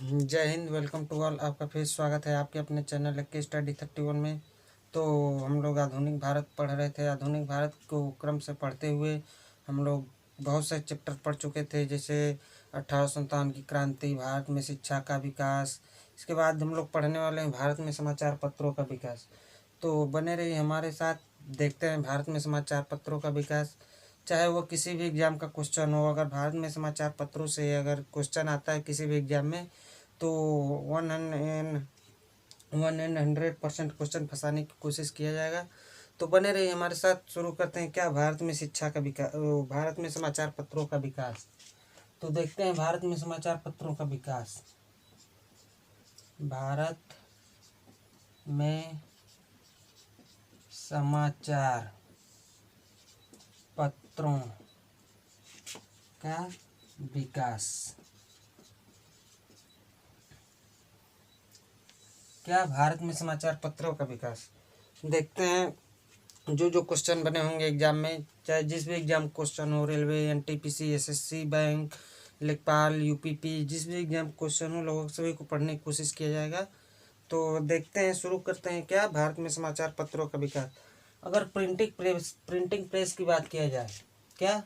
जय Hind. Welcome to all. आपका फिर स्वागत है आपके अपने चैनल के स्टडी 31 में। तो हम लोग आधुनिक भारत पढ़ रहे थे। आधुनिक भारत को क्रम से पढ़ते हुए हम लोग बहुत से चैप्टर पढ़ चुके थे, जैसे 1857 की क्रांति, भारत में शिक्षा का विकास। इसके बाद हम लोग पढ़ने वाले हैं भारत में समाचार पत्रों का विकास। तो बने रहिए हमारे साथ, देखते हैं भारत में समाचार पत्रों का विकास। चाहे वो किसी भी एग्ज़ाम का क्वेश्चन हो, अगर भारत में समाचार पत्रों से अगर क्वेश्चन आता है किसी भी एग्ज़ाम में, तो 100% क्वेश्चन फंसाने की कोशिश किया जाएगा। तो बने रहिए हमारे साथ। शुरू करते हैं क्या भारत में शिक्षा का विकास, भारत में समाचार पत्रों का विकास। तो देखते हैं भारत में समाचार पत्रों का विकास। भारत में समाचार पत्रों का विकास। क्या भारत में समाचार पत्रों का विकास। देखते हैं जो जो क्वेश्चन बने होंगे एग्जाम में, चाहे जिस भी एग्जाम क्वेश्चन हो, रेलवे, एनटीपीसी, एसएससी, बैंक, लेखपाल, यूपीपी, जिस भी एग्जाम क्वेश्चन हो, लोगों सभी को पढ़ने की कोशिश किया जाएगा। तो देखते हैं, शुरू करते हैं क्या भारत में समाचार पत्रों का विकास। अगर प्रिंटिंग प्रेस की बात किया जाए, क्या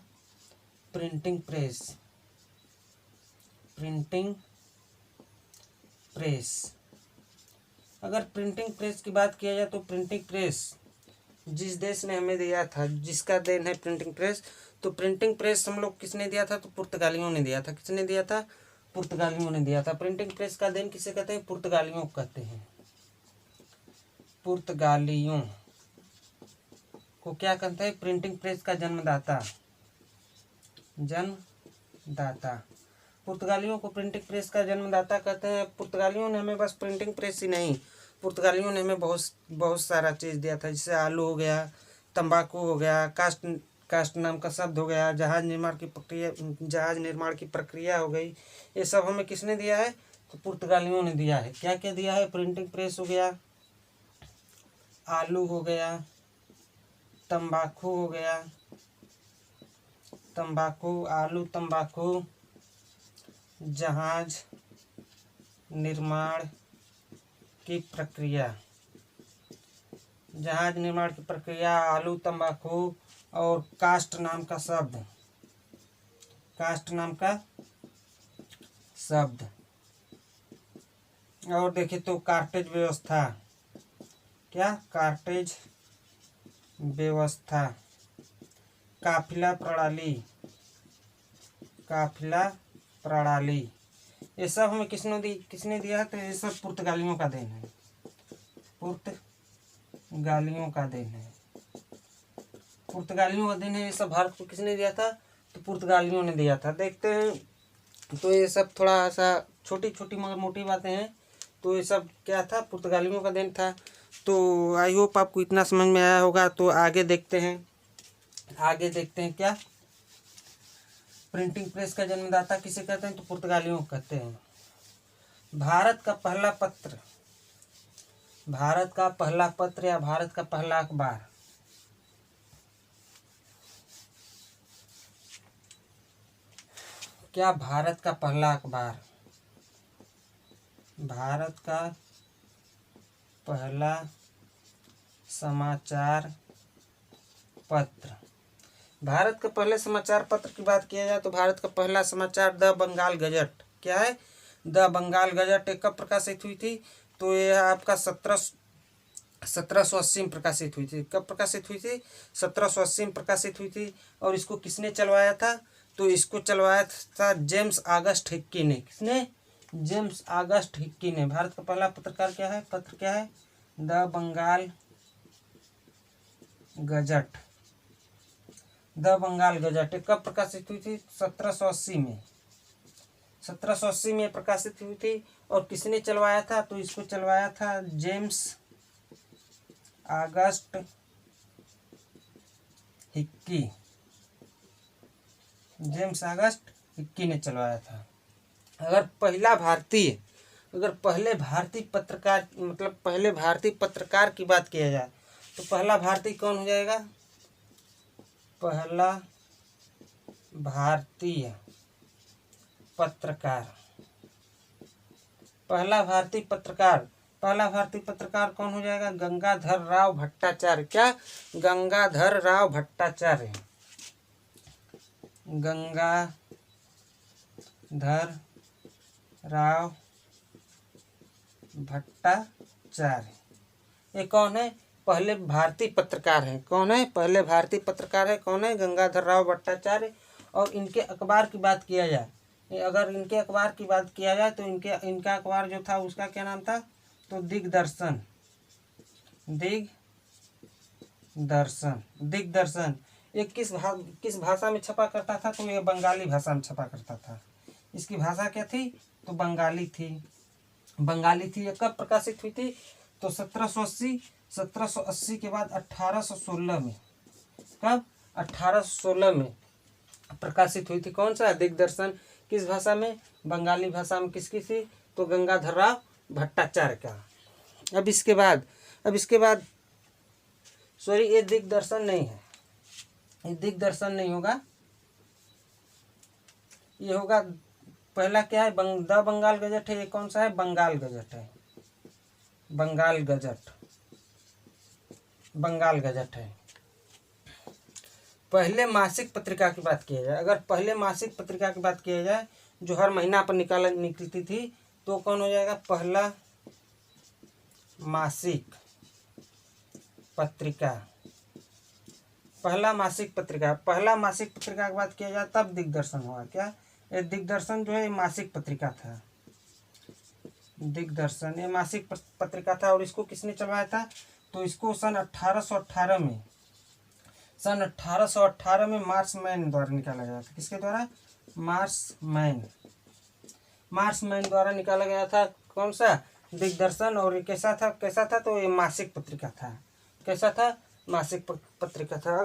प्रिंटिंग प्रेस, अगर प्रिंटिंग प्रेस की बात किया जाए तो प्रिंटिंग प्रेस जिस देश ने हमें दिया था, जिसका देन है प्रिंटिंग प्रेस, तो प्रिंटिंग प्रेस हम लोग किसने दिया था, तो पुर्तगालियों ने दिया था। किसने दिया था? पुर्तगालियों ने दिया था। प्रिंटिंग प्रेस का देन किसे कहते हैं? पुर्तगालियों को कहते हैं। पुर्तगालियों को क्या कहते हैं? प्रिंटिंग प्रेस का जन्मदाता। पुर्तगालियों को प्रिंटिंग प्रेस का जन्मदाता कहते हैं। पुर्तगालियों ने हमें बस प्रिंटिंग प्रेस ही नहीं, पुर्तगालियों ने हमें बहुत बहुत सारा चीज़ दिया था, जैसे आलू हो गया, तंबाकू हो गया, कास्ट नाम का शब्द हो गया, जहाज निर्माण की प्रक्रिया हो गई। ये सब हमें किसने दिया है? तो पुर्तगालियों ने दिया है। क्या क्या दिया है? प्रिंटिंग प्रेस हो गया, आलू हो गया, तंबाकू हो गया, आलू, तंबाकू, जहाज निर्माण की प्रक्रिया, आलू, तंबाकू और कास्ट नाम का शब्द। और देखें तो कार्टेज व्यवस्था, क्या? कार्टेज व्यवस्था, काफिला प्रणाली, ये सब हमें किसने दिया है? तो ये सब पुर्तगालियों का देन है। पुर्तगालियों का देन है ये सब। भारत को किसने दिया था? तो पुर्तगालियों ने दिया था। देखते हैं, तो ये सब थोड़ा सा छोटी छोटी मगर मोटी बातें हैं। तो ये सब क्या था? पुर्तगालियों का देन था। तो आई होप आपको इतना समझ में आया होगा। तो आगे देखते हैं क्या प्रिंटिंग प्रेस का जन्मदाता किसे कहते हैं? तो पुर्तगालियों को कहते हैं। भारत का पहला पत्र या भारत का पहला अखबार, क्या भारत का पहला अखबार, भारत का पहला समाचार पत्र। भारत के पहले समाचार पत्र की बात किया जाए तो भारत का पहला समाचार द बंगाल गजट। क्या है? द बंगाल गजट कब प्रकाशित हुई थी? तो ये आपका 1780 में प्रकाशित हुई थी। कब प्रकाशित हुई थी? 1780 में प्रकाशित हुई थी। और इसको किसने चलवाया था? तो इसको चलवाया था जेम्स ऑगस्ट हिक्की ने। किसने? जेम्स ऑगस्ट हिक्की ने। भारत का पहला पत्रकार क्या है? पत्र क्या है? The Bengal Gazette. The Bengal Gazette कब प्रकाशित हुई थी? 1780 में। 1780 में प्रकाशित हुई थी। और किसने चलवाया था? तो इसको चलवाया था जेम्स ऑगस्ट हिक्की। ने चलवाया था। अगर पहले भारतीय पत्रकार, मतलब पहले भारतीय पत्रकार की बात किया जाए तो पहला भारतीय कौन हो जाएगा? पहला भारतीय पत्रकार पहला भारतीय पत्रकार कौन हो जाएगा? गंगाधर राव भट्टाचार्य। क्या? गंगाधर राव भट्टाचार्य। गंगाधर राव भट्टाचार्य। ये कौन है? पहले भारतीय पत्रकार हैं। कौन है? पहले भारतीय पत्रकार है। कौन है? गंगाधर राव भट्टाचार्य। और इनके अखबार की बात किया जाए, अगर इनके अखबार की बात किया जाए तो इनका अखबार जो था उसका क्या नाम था? तो दिग्दर्शन। दिग्दर्शन। ये किस भाषा में छपा करता था? तो ये बंगाली भाषा में छपा करता था। इसकी भाषा क्या थी? तो बंगाली थी। ये कब प्रकाशित हुई थी? तो 1780 के बाद 1816 में। कब? 1816 में प्रकाशित हुई थी। कौन सा? दिग्दर्शन। किस भाषा में? बंगाली भाषा में। किसकी थी? तो गंगाधर राव भट्टाचार्य का। अब इसके बाद सॉरी, ये दिग्दर्शन नहीं है, ये दिग्दर्शन नहीं होगा, ये होगा पहला क्या है? द बंगाल गजट है। ये कौन सा है? बंगाल गजट है। बंगाल गजट है। पहले मासिक पत्रिका की बात किया जाए, अगर पहले मासिक पत्रिका की बात किया जाए जो हर महीना पर निकलती थी, तो कौन हो जाएगा? पहला मासिक पत्रिका की बात किया जाए तब दिग्दर्शन होगा। क्या? ये दिग्दर्शन जो है मासिक पत्रिका था। दिग्दर्शन ये मासिक पत्रिका था। और इसको किसने चलवाया था? तो इसको सन 1818 में मार्समैन द्वारा निकाला गया था। किसके द्वारा? मार्समैन द्वारा निकाला गया था। कौन सा? दिग्दर्शन। और ये कैसा था? तो ये मासिक पत्रिका था। कैसा था? मासिक पत्रिका था।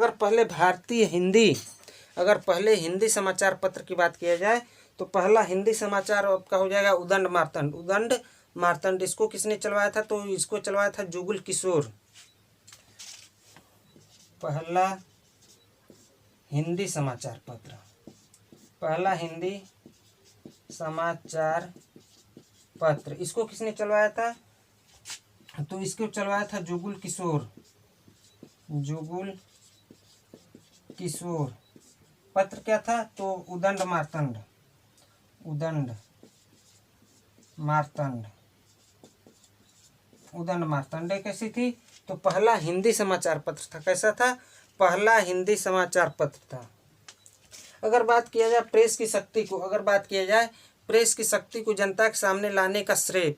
अगर पहले हिंदी समाचार पत्र की बात किया जाए तो पहला हिंदी समाचार आपका हो जाएगा उदंड मार्तंड। इसको किसने चलवाया था? तो इसको चलवाया था जुगल किशोर। पहला हिंदी समाचार पत्र इसको किसने चलवाया था? तो इसको चलवाया था जुगल किशोर। पत्र क्या था? तो उदंड मार्तंड कैसी थी? तो पहला हिंदी समाचार पत्र था। कैसा था? पहला हिंदी समाचार पत्र था। अगर बात किया जाए प्रेस की शक्ति को जनता के सामने लाने का श्रेय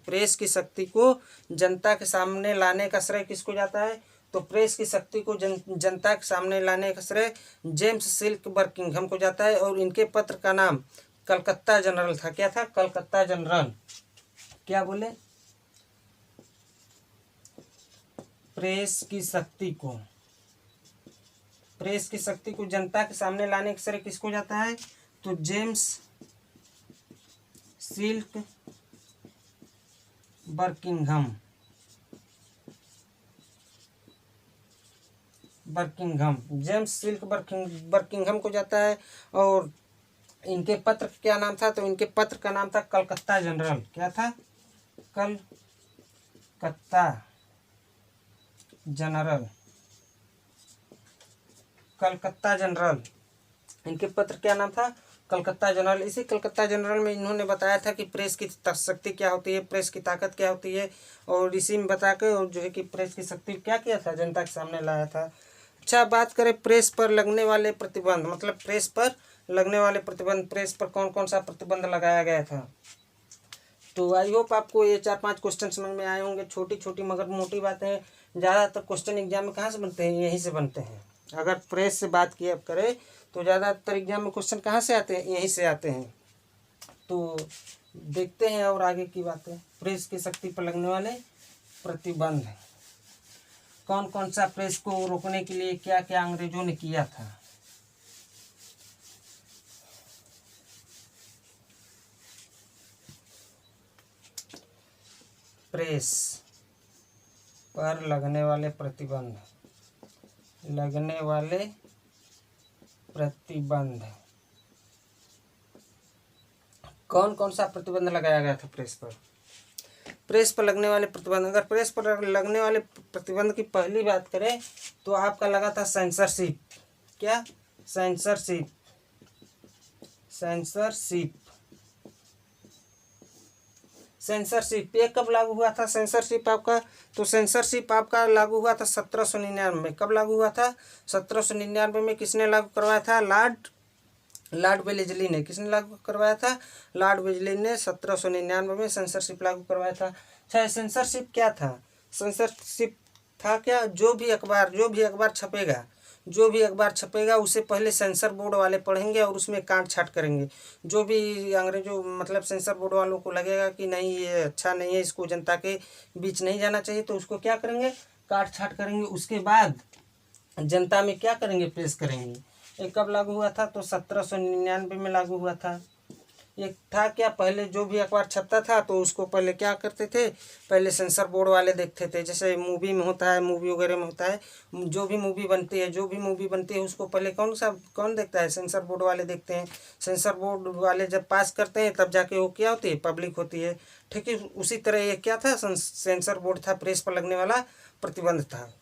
किसको जाता है? तो प्रेस की शक्ति को जनता के सामने लाने का श्रेय जेम्स सिल्क बर्किंघम को जाता है। और इनके पत्र का नाम कलकत्ता जनरल था। क्या था? कलकत्ता जनरल। क्या बोले? प्रेस की शक्ति को जनता के सामने लाने का श्रेय किसको जाता है? तो James silk Buckingham James silk Buckingham को जाता है। और इनके पत्र क्या नाम था? तो इनके पत्र का नाम था कलकत्ता जनरल। क्या था? कलकत्ता जनरल। इनके पत्र क्या नाम था? कलकत्ता जनरल। इसी कलकत्ता जनरल में इन्होंने बताया था कि प्रेस की शक्ति क्या होती है, प्रेस की ताकत क्या होती है। और इसी में बता के और जो है कि प्रेस की शक्ति क्या किया था? जनता के सामने लाया था। अच्छा, बात करें प्रेस पर लगने वाले प्रतिबंध, मतलब प्रेस पर कौन कौन सा प्रतिबंध लगाया गया था। तो आई होप आपको ये 4-5 क्वेश्चन समझ में आए होंगे। छोटी छोटी मगर मोटी बातें हैं। ज़्यादातर क्वेश्चन एग्जाम में कहाँ से बनते हैं? यहीं से बनते हैं। अगर प्रेस से बात किया करें तो ज़्यादातर एग्जाम में क्वेश्चन कहाँ से आते हैं? यहीं से आते हैं। तो देखते हैं और आगे की बातें। प्रेस की शक्ति पर लगने वाले प्रतिबंध, कौन कौन सा प्रेस को रोकने के लिए क्या क्या अंग्रेजों ने किया था। प्रेस पर लगने वाले प्रतिबंध कौन कौन सा प्रतिबंध लगाया गया था प्रेस पर? प्रेस पर लगने वाले प्रतिबंध, अगर प्रेस पर लगने वाले प्रतिबंध की पहली बात करें तो आपका लगा था सेंसरशिप। क्या? सेंसरशिप। सेंसरशिप सेंसरशिप ये कब लागू हुआ था सेंसरशिप आपका? तो सेंसरशिप आपका लागू हुआ था 1799 में। कब लागू हुआ था? 1799 में। किसने लागू करवाया था? लॉर्ड वेलेस्ली ने। किसने लागू करवाया था? लॉर्ड वेलेस्ली ने 1799 में सेंसरशिप लागू करवाया था। अच्छा, सेंसरशिप क्या था? सेंसरशिप था क्या? जो भी अखबार छपेगा उसे पहले सेंसर बोर्ड वाले पढ़ेंगे और उसमें काट छाट करेंगे। जो भी अंग्रेजों मतलब सेंसर बोर्ड वालों को लगेगा कि नहीं ये अच्छा नहीं है, इसको जनता के बीच नहीं जाना चाहिए, तो उसको क्या करेंगे? काट छाट करेंगे। उसके बाद जनता में क्या करेंगे? पेश करेंगे। ये कब लागू हुआ था? तो 1799 में लागू हुआ था। ये था क्या? पहले जो भी अखबार छपता था तो उसको पहले क्या करते थे? पहले सेंसर बोर्ड वाले देखते थे। जैसे मूवी में होता है, मूवी वगैरह में होता है, जो भी मूवी बनती है उसको पहले कौन देखता है? सेंसर बोर्ड वाले देखते हैं। सेंसर बोर्ड वाले जब पास करते हैं तब जाके वो क्या होती है? पब्लिक होती है। ठीक है, उसी तरह ये क्या था? सेंसर बोर्ड था, प्रेस पर लगने वाला प्रतिबंध था।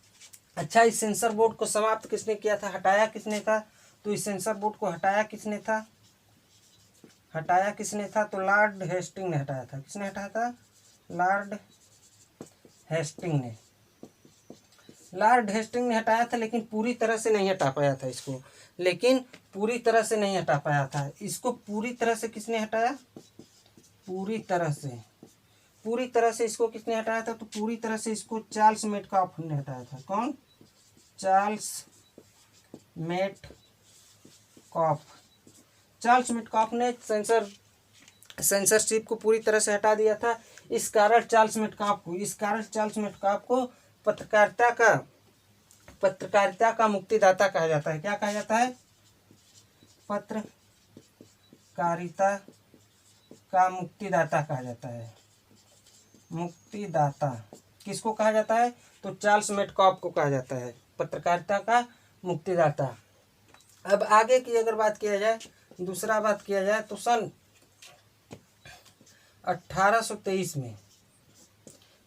अच्छा, इस सेंसर बोर्ड को समाप्त किसने किया था? हटाया किसने था? तो इस सेंसर बोर्ड को हटाया किसने था? तो लॉर्ड हेस्टिंग ने हटाया था। किसने हटाया था? लॉर्ड हेस्टिंग ने। हटाया था, लेकिन पूरी तरह से नहीं हटा पाया था इसको। इसको पूरी तरह से किसने हटाया? पूरी तरह से इसको किसने हटाया था? तो पूरी तरह से इसको चार्ल्स मेटकाफ ने हटाया था। कौन? चार्ल्स मेटकाफ ने सेंसरशिप को पूरी तरह से हटा दिया था। इस कारण चार्ल्स मेटकाफ को पत्रकारिता का मुक्तिदाता कहा जाता है। क्या कहा जाता है? पत्रकारिता का मुक्तिदाता कहा जाता है। मुक्तिदाता किसको कहा जाता है? तो चार्ल्स मेटकाफ को कहा जाता है पत्रकारिता का मुक्तिदाता। अब आगे की अगर बात किया जाए, दूसरा बात किया जाए तो सन 1823 में,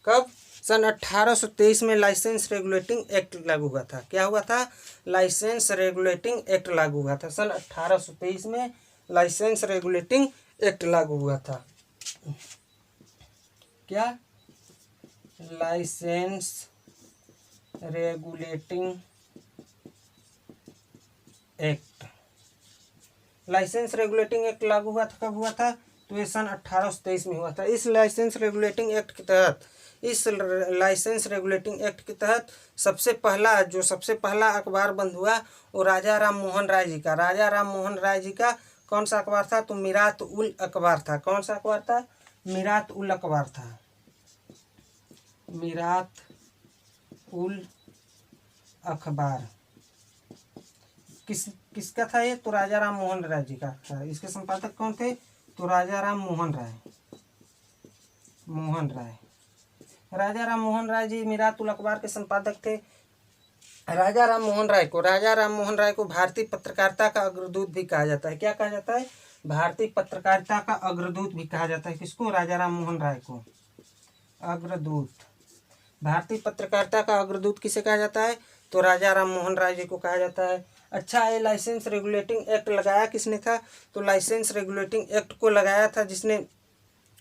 कब? सन 1823 में लाइसेंस रेगुलेटिंग एक्ट लागू हुआ था। क्या हुआ था? लाइसेंस रेगुलेटिंग एक्ट लागू हुआ था। सन 1823 में लाइसेंस रेगुलेटिंग एक्ट लागू हुआ था। क्या? Licence regulating act. Licence regulating act लागू हुआ था। कब हुआ था? तो ये सन 1823 में हुआ था। इस लाइसेंस रेगुलेटिंग एक्ट के तहत सबसे पहला अखबार बंद हुआ वो राजा राम मोहन राय जी का कौन सा अखबार था? तो मीरात उल अखबार था। कौन सा अखबार था? मीरात उल अखबार था। मीरात उल अखबार किसका था ये? तो राजा राम मोहन राय जी का था। इसके संपादक कौन थे? तो राजा राम मोहन राय जी मीरात उल अखबार के संपादक थे। राजा राम मोहन राय को भारतीय पत्रकारिता का अग्रदूत भी कहा जाता है। क्या कहा जाता है? भारतीय पत्रकारिता का अग्रदूत भी कहा जाता है। किसको? राजा राम मोहन राय को अग्रदूत। भारतीय पत्रकारिता का अग्रदूत किसे कहा जाता है? तो राजा राम मोहन राय जी को कहा जाता है। अच्छा, ये लाइसेंस रेगुलेटिंग एक्ट लगाया किसने था? तो लाइसेंस रेगुलेटिंग एक्ट को लगाया था जिसने,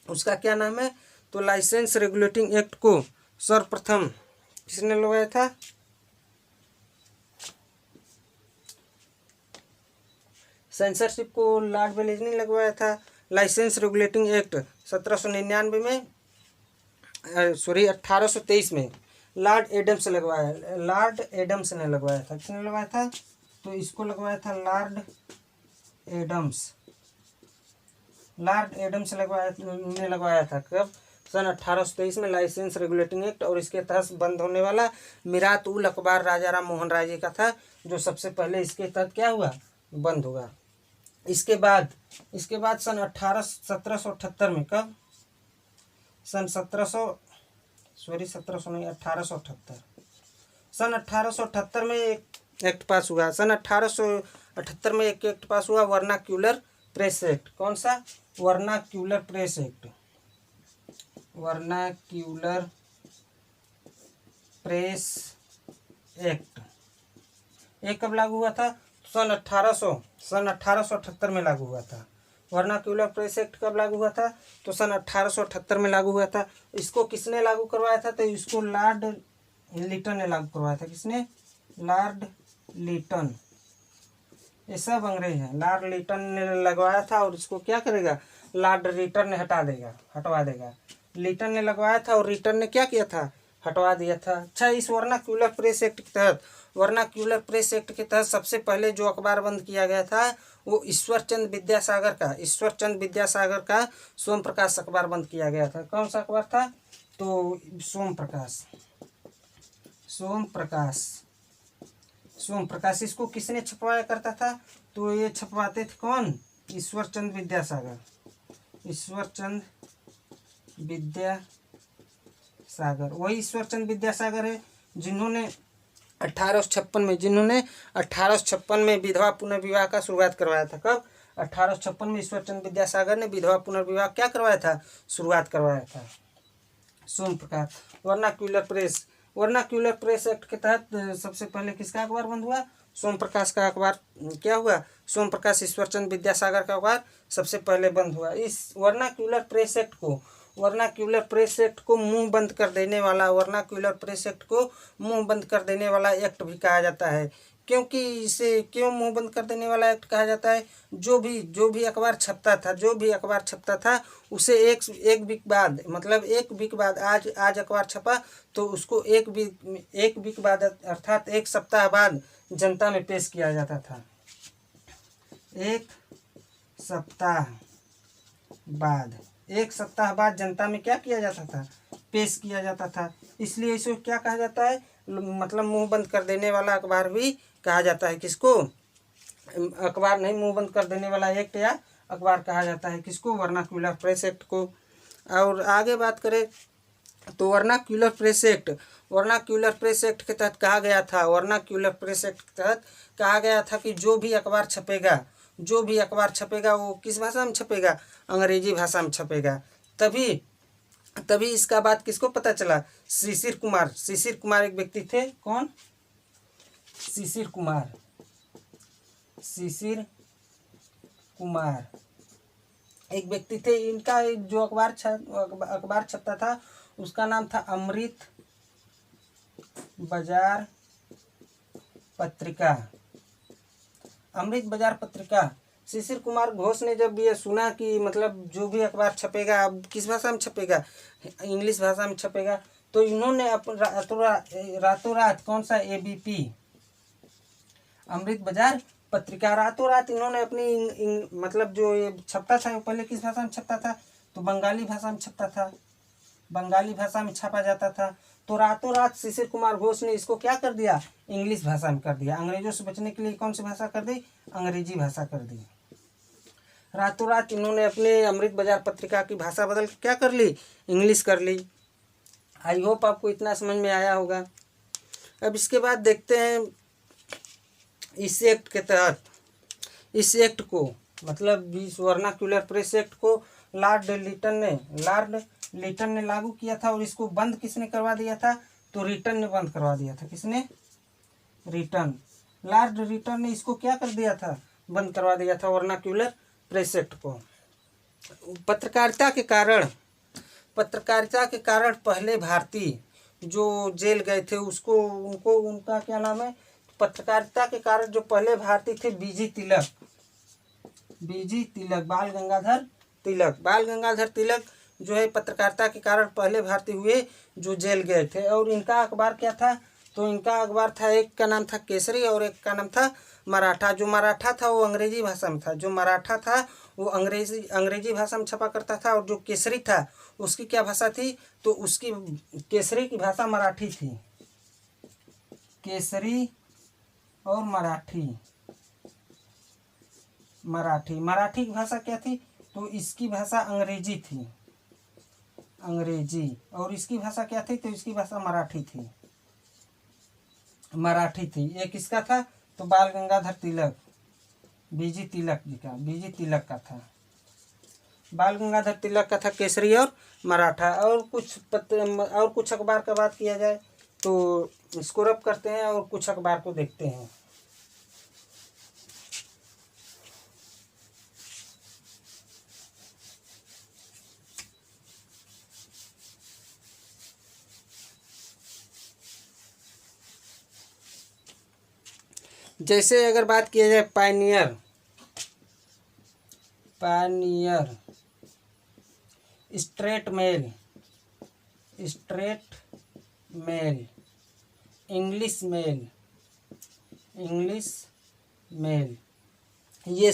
उसका क्या नाम है? तो लाइसेंस रेगुलेटिंग एक्ट को सर्वप्रथम किसने लगाया था? सेंसरशिप को लॉर्ड वेलेस्ली ने लगवाया था। लाइसेंस रेगुलेटिंग एक्ट 1799 में 1823 में लॉर्ड एडम्स ने लगवाया था। किसने लगवाया था? तो इसको लगवाया था लॉर्ड एडम्स ने लगवाया था। कब? सन 1823 में लाइसेंस रेगुलेटिंग एक्ट, और इसके तहत बंद होने वाला मीरात उल अखबार राजा राम मोहन राय जी का था, जो सबसे पहले इसके तहत क्या हुआ? बंद होगा। इसके बाद सन 1778 में, कब? सन 1878 सन 1878 में एक एक्ट पास हुआ। सन 1878 में एक एक्ट पास हुआ, वर्नाक्यूलर प्रेस एक्ट। कौन सा? Vernacular press act. Vernacular press act. ये कब लागू हुआ था? सन 1878 में लागू हुआ था। वर्नाक्यूलर प्रेस एक्ट कब लागू हुआ था? तो सन 1878 में लागू हुआ था। इसको किसने लागू करवाया था? तो इसको लॉर्ड लिटन ने लागू करवाया था। किसने? लॉर्ड लिटन। ये सब अंग्रेज हैं। लॉर्ड लिटन ने लगवाया था और इसको क्या करेगा? लॉर्ड रिटन ने हटवा देगा। लिटन ने लगवाया था और रिटन ने क्या किया था? हटवा दिया था। अच्छा, इस वर्नाक्यूलर प्रेस एक्ट के तहत सबसे पहले जो अखबार बंद किया गया था वो ईश्वरचंद विद्यासागर का सोम प्रकाश अखबार बंद किया गया था। कौन सा अखबार था? तो सोम प्रकाश। इसको किसने छपवाया करता था? तो ये छपवाते थे कौन? ईश्वरचंद विद्यासागर। वही ईश्वरचंद विद्यासागर है जिन्होंने 1856 में विधवा पुनर्विवाह का शुरुआत करवाया था। कब? 1856 में ईश्वरचंद विद्यासागर ने विधवा पुनर्विवाह क्या करवाया था? शुरुआत करवाया था। सोम प्रकाश। वर्नाक्यूलर प्रेस एक्ट के तहत सबसे पहले किसका अखबार बंद हुआ? सोम प्रकाश का अखबार क्या हुआ? सोम प्रकाश ईश्वरचंद विद्यासागर का अखबार सबसे पहले बंद हुआ। इस वर्नाक्यूलर प्रेस एक्ट को मुंह बंद कर देने वाला एक्ट भी कहा जाता है। क्योंकि इसे क्यों मुंह बंद कर देने वाला एक्ट कहा जाता है? जो भी अखबार छपता था उसे एक वीक बाद, मतलब एक वीक बाद, आज अखबार छपा तो उसको एक वीक बाद अर्थात एक सप्ताह बाद जनता में पेश किया जाता था। एक सप्ताह बाद जनता में क्या किया जाता था? पेश किया जाता था। इसलिए इसे क्या कहा जाता है? मतलब मुंह बंद कर देने वाला अखबार भी कहा जाता है। किसको? अखबार नहीं, मुंह बंद कर देने वाला एक्ट या अखबार कहा जाता है। किसको? वर्नाक्यूलर प्रेस एक्ट को। और आगे बात करें तो वर्नाक्यूलर प्रेस एक्ट के तहत कहा गया था कि जो भी अखबार छपेगा वो किस भाषा में छपेगा? अंग्रेजी भाषा में छपेगा। तभी इसका बात किसको पता चला? शिशिर कुमार एक व्यक्ति थे। कौन? शिशिर कुमार एक व्यक्ति थे। इनका जो अखबार छपता था उसका नाम था अमृत बाजार पत्रिका। शिशिर कुमार घोष ने जब ये सुना कि मतलब जो भी अखबार छपेगा अब किस भाषा में छपेगा? इंग्लिश भाषा में छपेगा, तो इन्होंने रातों रात कौन सा? ABP, अमृत बाजार पत्रिका, रातों रात इन्होंने अपनी मतलब जो ये छपता था पहले किस भाषा में छपता था? तो बंगाली भाषा में छपता था। बंगाली भाषा में छापा जाता था। तो रातों रात शिशिर कुमार घोष ने इसको क्या कर दिया? इंग्लिश भाषा में कर दिया। अंग्रेजों से बचने के लिए कौन सी भाषा कर दी? अंग्रेजी भाषा कर दी। रातों रात इन्होंने अपने अमृत बाजार पत्रिका की भाषा बदल क्या कर ली? इंग्लिश कर ली। आई होप आपको इतना समझ में आया होगा। अब इसके बाद देखते हैं इस एक्ट को, मतलब इस वर्नाक्यूलर प्रेस एक्ट को लॉर्ड लिटन ने लागू किया था। और इसको बंद किसने करवा दिया था? तो रिटन ने बंद करवा दिया था। किसने? रिटन। लॉर्ड रिटन ने इसको क्या कर दिया था? बंद करवा दिया था वर्नाक्यूलर प्रेस एक्ट को। पत्रकारिता के कारण पहले भारतीय जो जेल गए थे उनका क्या नाम है? पत्रकारिता के कारण जो पहले भारतीय थे बीजी तिलक, बाल गंगाधर तिलक जो है पत्रकारिता के कारण पहले भारतीय हुए जो जेल गए थे। और इनका अखबार क्या था? तो इनका अखबार था, एक का नाम था केसरी और एक का नाम था मराठा। जो मराठा था वो अंग्रेजी भाषा में था। अंग्रेजी भाषा में छपा करता था। और जो केसरी था उसकी क्या भाषा थी? तो उसकी केसरी की भाषा मराठी थी। केसरी और मराठी की भाषा क्या थी? तो इसकी भाषा अंग्रेजी थी। और इसकी भाषा क्या थी? तो इसकी भाषा मराठी थी। ये किसका था? तो बाल गंगाधर तिलक, बीजी तिलक का था। बाल गंगाधर तिलक का था केसरी और मराठा। और कुछ अखबार का बात किया जाए तो इसको रब करते हैं और कुछ अखबार को देखते हैं। जैसे अगर बात किया जाए Pioneer, straight mail, English mail, ये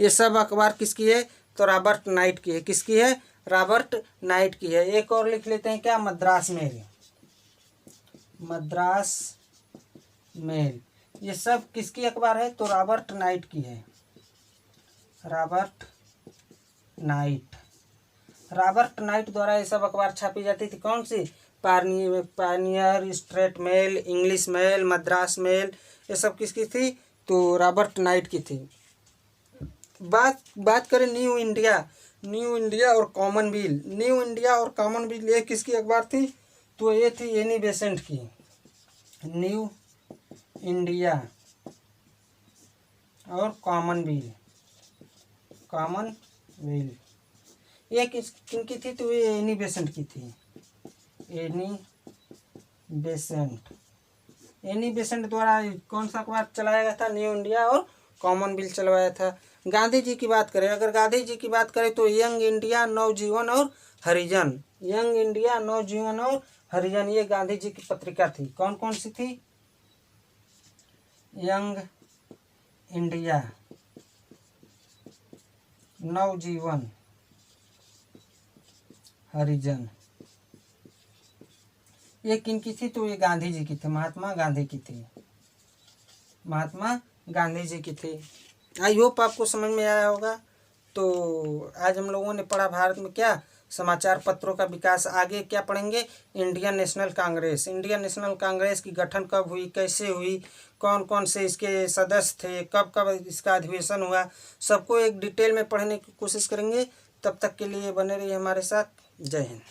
सब अखबार किसकी है? तो रॉबर्ट नाइट की है। किसकी है? रॉबर्ट नाइट की है। एक और लिख लेते हैं क्या? मद्रास मेल, ये सब किसकी अखबार है? तो रॉबर्ट नाइट की है। रॉबर्ट नाइट द्वारा ये सब अखबार छापी जाती थी। कौन सी? Pioneer, straight mail, English mail, Madras mail, ये सब किसकी थी? तो रॉबर्ट नाइट की थी। बात करें न्यू इंडिया और कॉमनवेल्थ, ये किसकी अखबार थी? तो ये थी एनी बेसेंट की। न्यू इंडिया और कॉमनवेल्थ, ये किनकी थी? तो ये एनी बेसेंट की थी। एनी बेसेंट द्वारा कौन सा अखबार चलाया गया था? न्यू इंडिया और कॉमनवेल्थ चलवाया था। गांधी जी की बात करें, अगर गांधी जी की बात करें तो यंग इंडिया, नवजीवन और हरिजन, ये गांधी जी की पत्रिका थी। कौन कौन सी थी? यंग इंडिया, नवजीवन, हरिजन, ये किनकी थी? तो ये गांधी जी की थी, महात्मा गांधी जी की थी। आई होप आपको समझ में आया होगा। तो आज हम लोगों ने पढ़ा भारत में क्या समाचार पत्रों का विकास। आगे क्या पढ़ेंगे? इंडियन नेशनल कांग्रेस की गठन कब हुई, कैसे हुई, कौन कौन से इसके सदस्य थे, कब कब इसका अधिवेशन हुआ, सबको एक डिटेल में पढ़ने की कोशिश करेंगे। तब तक के लिए बने रहिए हमारे साथ। जय हिंद।